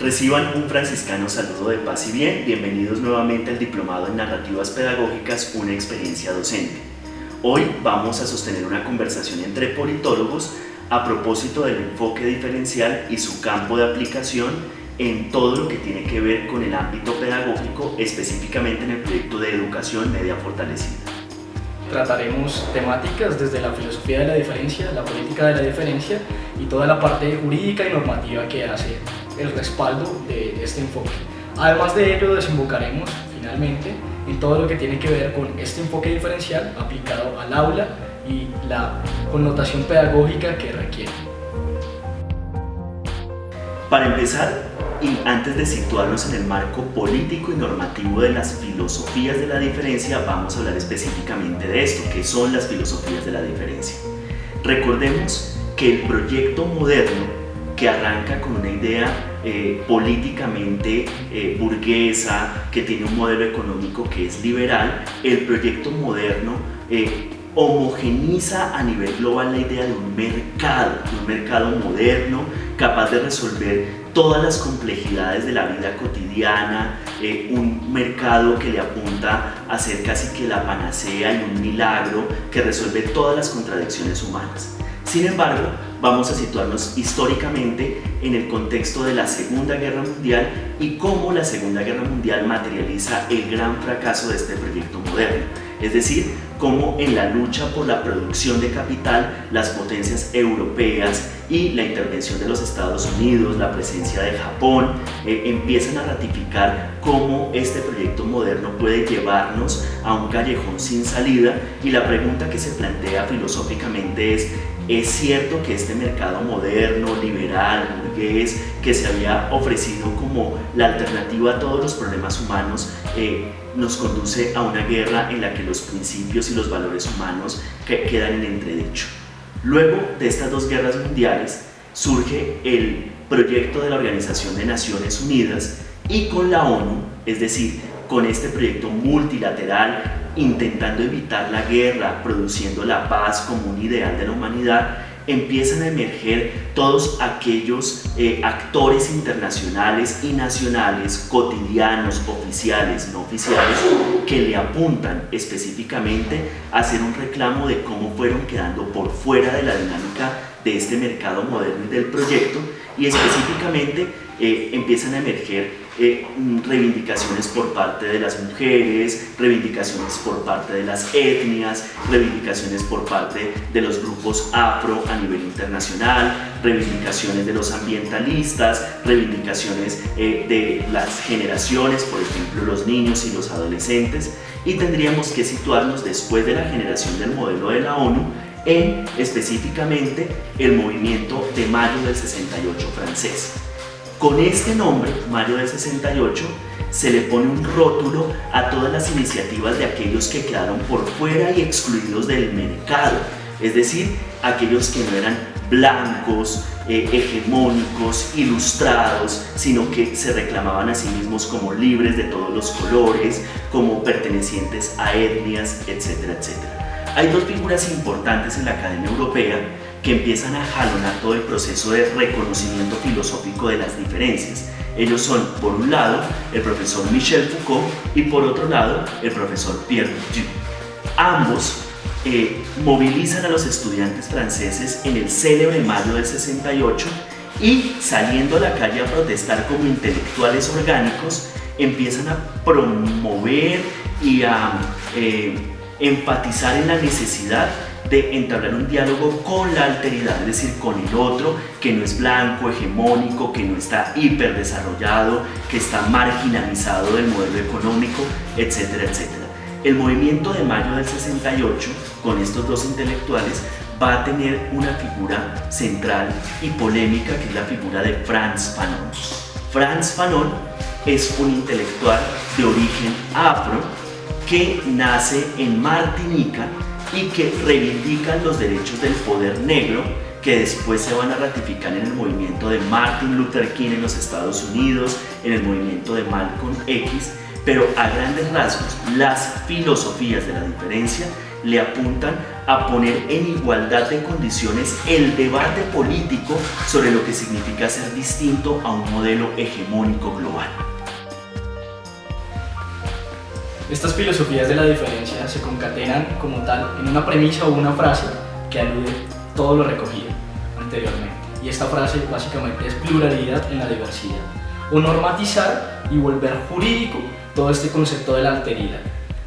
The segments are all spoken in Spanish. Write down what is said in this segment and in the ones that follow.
Reciban un franciscano saludo de paz y bien. Bienvenidos nuevamente al Diplomado en Narrativas Pedagógicas, una experiencia docente. Hoy vamos a sostener una conversación entre politólogos a propósito del enfoque diferencial y su campo de aplicación en todo lo que tiene que ver con el ámbito pedagógico, específicamente en el proyecto de educación media fortalecida. Trataremos temáticas desde la filosofía de la diferencia, la política de la diferencia y toda la parte jurídica y normativa que hace el respaldo de este enfoque. Además de ello, desembocaremos finalmente en todo lo que tiene que ver con este enfoque diferencial aplicado al aula y la connotación pedagógica que requiere. Para empezar, y antes de situarnos en el marco político y normativo de las filosofías de la diferencia, vamos a hablar específicamente de esto, que son las filosofías de la diferencia. Recordemos que el proyecto moderno, que arranca con una idea políticamente burguesa, que tiene un modelo económico que es liberal, el proyecto moderno homogeniza a nivel global la idea de un mercado moderno, capaz de resolver todas las complejidades de la vida cotidiana, un mercado que le apunta a ser casi que la panacea y un milagro que resuelve todas las contradicciones humanas. Sin embargo, vamos a situarnos históricamente en el contexto de la Segunda Guerra Mundial y cómo la Segunda Guerra Mundial materializa el gran fracaso de este proyecto moderno. Es decir, cómo en la lucha por la producción de capital, las potencias europeas y la intervención de los Estados Unidos, la presencia de Japón, empiezan a ratificar cómo este proyecto moderno puede llevarnos a un callejón sin salida, y la pregunta que se plantea filosóficamente ¿es cierto que este mercado moderno, liberal, burgués, que se había ofrecido como la alternativa a todos los problemas humanos, nos conduce a una guerra en la que los principios y los valores humanos quedan en entredicho? Luego de estas dos guerras mundiales surge el proyecto de la Organización de Naciones Unidas, y con la ONU, es decir, con este proyecto multilateral intentando evitar la guerra, produciendo la paz como un ideal de la humanidad, empiezan a emerger todos aquellos actores internacionales y nacionales, cotidianos, oficiales, no oficiales, que le apuntan específicamente a hacer un reclamo de cómo fueron quedando por fuera de la dinámica de este mercado moderno y del proyecto, y específicamente empiezan a emerger reivindicaciones por parte de las mujeres, reivindicaciones por parte de las etnias, reivindicaciones por parte de los grupos afro a nivel internacional, reivindicaciones de los ambientalistas, reivindicaciones de las generaciones, por ejemplo los niños y los adolescentes, y tendríamos que situarnos después de la generación del modelo de la ONU en específicamente el movimiento de mayo del 68 francés. Con este nombre, Mayo del 68, se le pone un rótulo a todas las iniciativas de aquellos que quedaron por fuera y excluidos del mercado, es decir, aquellos que no eran blancos, hegemónicos, ilustrados, sino que se reclamaban a sí mismos como libres de todos los colores, como pertenecientes a etnias, etcétera, etcétera. Hay dos figuras importantes en la Academia Europea que empiezan a jalonar todo el proceso de reconocimiento filosófico de las diferencias. Ellos son, por un lado, el profesor Michel Foucault y por otro lado, el profesor Pierre Bourdieu. Ambos movilizan a los estudiantes franceses en el célebre mayo del 68 y, saliendo a la calle a protestar como intelectuales orgánicos, empiezan a promover y a enfatizar en la necesidad de entablar un diálogo con la alteridad, es decir, con el otro que no es blanco, hegemónico, que no está hiperdesarrollado, que está marginalizado del modelo económico, etcétera, etcétera. El movimiento de mayo del 68, con estos dos intelectuales, va a tener una figura central y polémica, que es la figura de Frantz Fanon. Frantz Fanon es un intelectual de origen afro que nace en Martinica y que reivindican los derechos del poder negro, que después se van a ratificar en el movimiento de Martin Luther King en los Estados Unidos, en el movimiento de Malcolm X, pero a grandes rasgos las filosofías de la diferencia le apuntan a poner en igualdad de condiciones el debate político sobre lo que significa ser distinto a un modelo hegemónico global. Estas filosofías de la diferencia se concatenan como tal en una premisa o una frase que alude todo lo recogido anteriormente. Y esta frase básicamente es pluralidad en la diversidad, o normatizar y volver jurídico todo este concepto de la alteridad.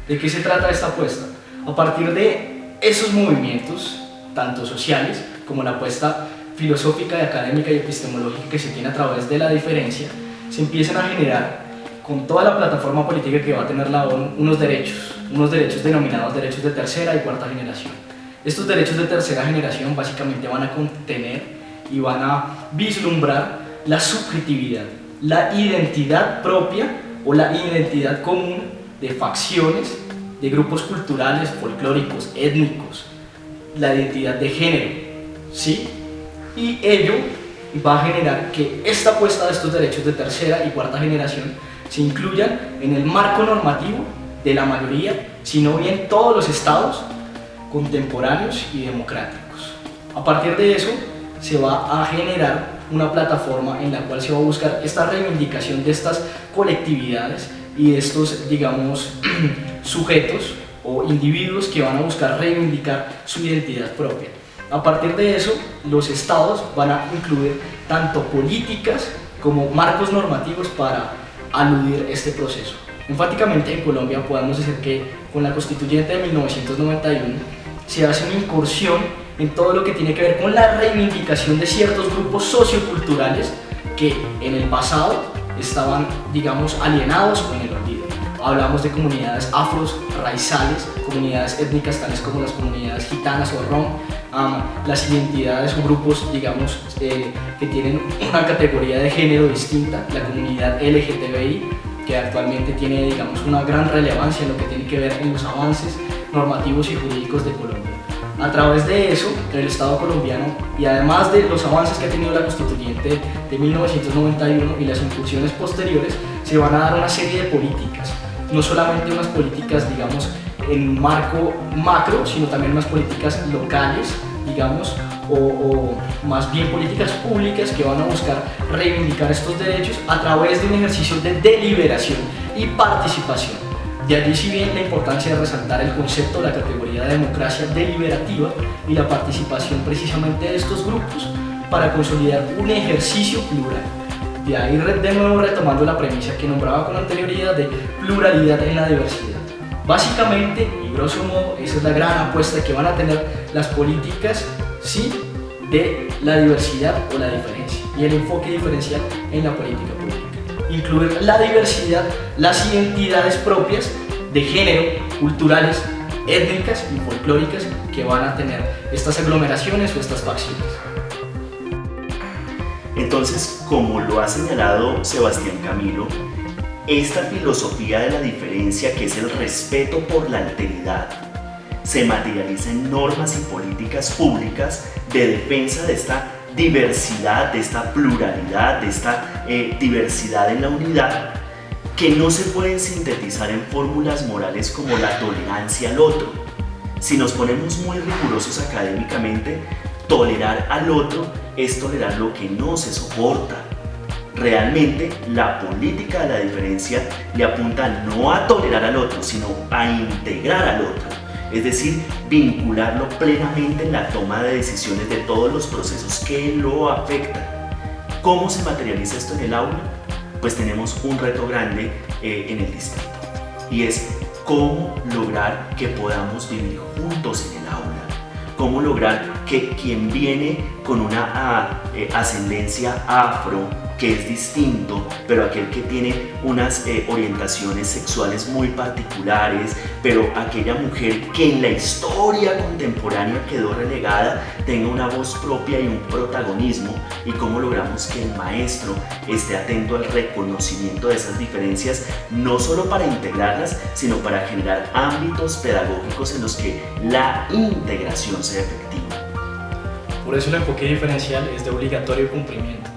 ¿De qué se trata esta apuesta? A partir de esos movimientos, tanto sociales como la apuesta filosófica, académica y epistemológica que se tiene a través de la diferencia, se empiezan a generar con toda la plataforma política que va a tener la ONU unos derechos denominados derechos de tercera y cuarta generación. Estos derechos de tercera generación básicamente van a contener y van a vislumbrar la subjetividad, la identidad propia o la identidad común de facciones, de grupos culturales, folclóricos, étnicos, la identidad de género, ¿sí? Y ello va a generar que esta apuesta de estos derechos de tercera y cuarta generación se incluyan en el marco normativo de la mayoría, sino bien todos los estados contemporáneos y democráticos. A partir de eso se va a generar una plataforma en la cual se va a buscar esta reivindicación de estas colectividades y de estos, digamos, sujetos o individuos que van a buscar reivindicar su identidad propia. A partir de eso, los estados van a incluir tanto políticas como marcos normativos para aludir este proceso. Enfáticamente en Colombia podemos decir que con la Constituyente de 1991 se hace una incursión en todo lo que tiene que ver con la reivindicación de ciertos grupos socioculturales que en el pasado estaban, digamos, alienados o en el olvido. Hablamos de comunidades afros, raizales, comunidades étnicas tales como las comunidades gitanas o rom, las identidades o grupos, digamos, que tienen una categoría de género distinta, la comunidad LGTBI, que actualmente tiene, digamos, una gran relevancia en lo que tiene que ver en los avances normativos y jurídicos de Colombia. A través de eso, el Estado colombiano, y además de los avances que ha tenido la Constituyente de 1991 y las incursiones posteriores, se van a dar una serie de políticas, no solamente unas políticas, digamos, en marco macro, sino también unas políticas locales, digamos, o más bien políticas públicas que van a buscar reivindicar estos derechos a través de un ejercicio de deliberación y participación. De allí, si bien la importancia de resaltar el concepto de la categoría de democracia deliberativa y la participación precisamente de estos grupos para consolidar un ejercicio plural. De ahí de nuevo retomando la premisa que nombraba con anterioridad de pluralidad en la diversidad. Básicamente, y grosso modo, esa es la gran apuesta que van a tener las políticas, sí, de la diversidad o la diferencia y el enfoque diferencial en la política pública. Incluir la diversidad, las identidades propias de género, culturales, étnicas y folclóricas que van a tener estas aglomeraciones o estas facciones. Entonces, como lo ha señalado Sebastián Camilo, esta filosofía de la diferencia, que es el respeto por la alteridad, se materializa en normas y políticas públicas de defensa de esta diversidad, de esta pluralidad, de esta diversidad en la unidad, que no se pueden sintetizar en fórmulas morales como la tolerancia al otro. Si nos ponemos muy rigurosos académicamente, tolerar al otro es tolerar lo que no se soporta. Realmente, la política de la diferencia le apunta no a tolerar al otro, sino a integrar al otro. Es decir, vincularlo plenamente en la toma de decisiones de todos los procesos que lo afectan. ¿Cómo se materializa esto en el aula? Pues tenemos un reto grande en el distrito, y es cómo lograr que podamos vivir juntos en el aula. Cómo lograr que quien viene con una ascendencia afro, que es distinto, pero aquel que tiene unas orientaciones sexuales muy particulares, pero aquella mujer que en la historia contemporánea quedó relegada, tenga una voz propia y un protagonismo, y cómo logramos que el maestro esté atento al reconocimiento de esas diferencias, no solo para integrarlas, sino para generar ámbitos pedagógicos en los que la integración sea efectiva. Por eso el enfoque diferencial es de obligatorio cumplimiento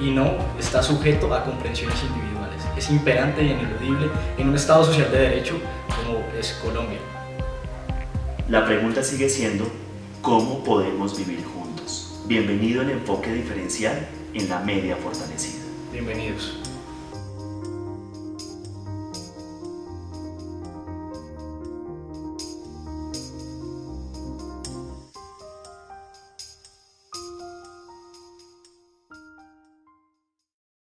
y no está sujeto a comprensiones individuales. Es imperante y ineludible en un Estado social de derecho como es Colombia. La pregunta sigue siendo, ¿cómo podemos vivir juntos? Bienvenido al enfoque diferencial en la media fortalecida. Bienvenidos.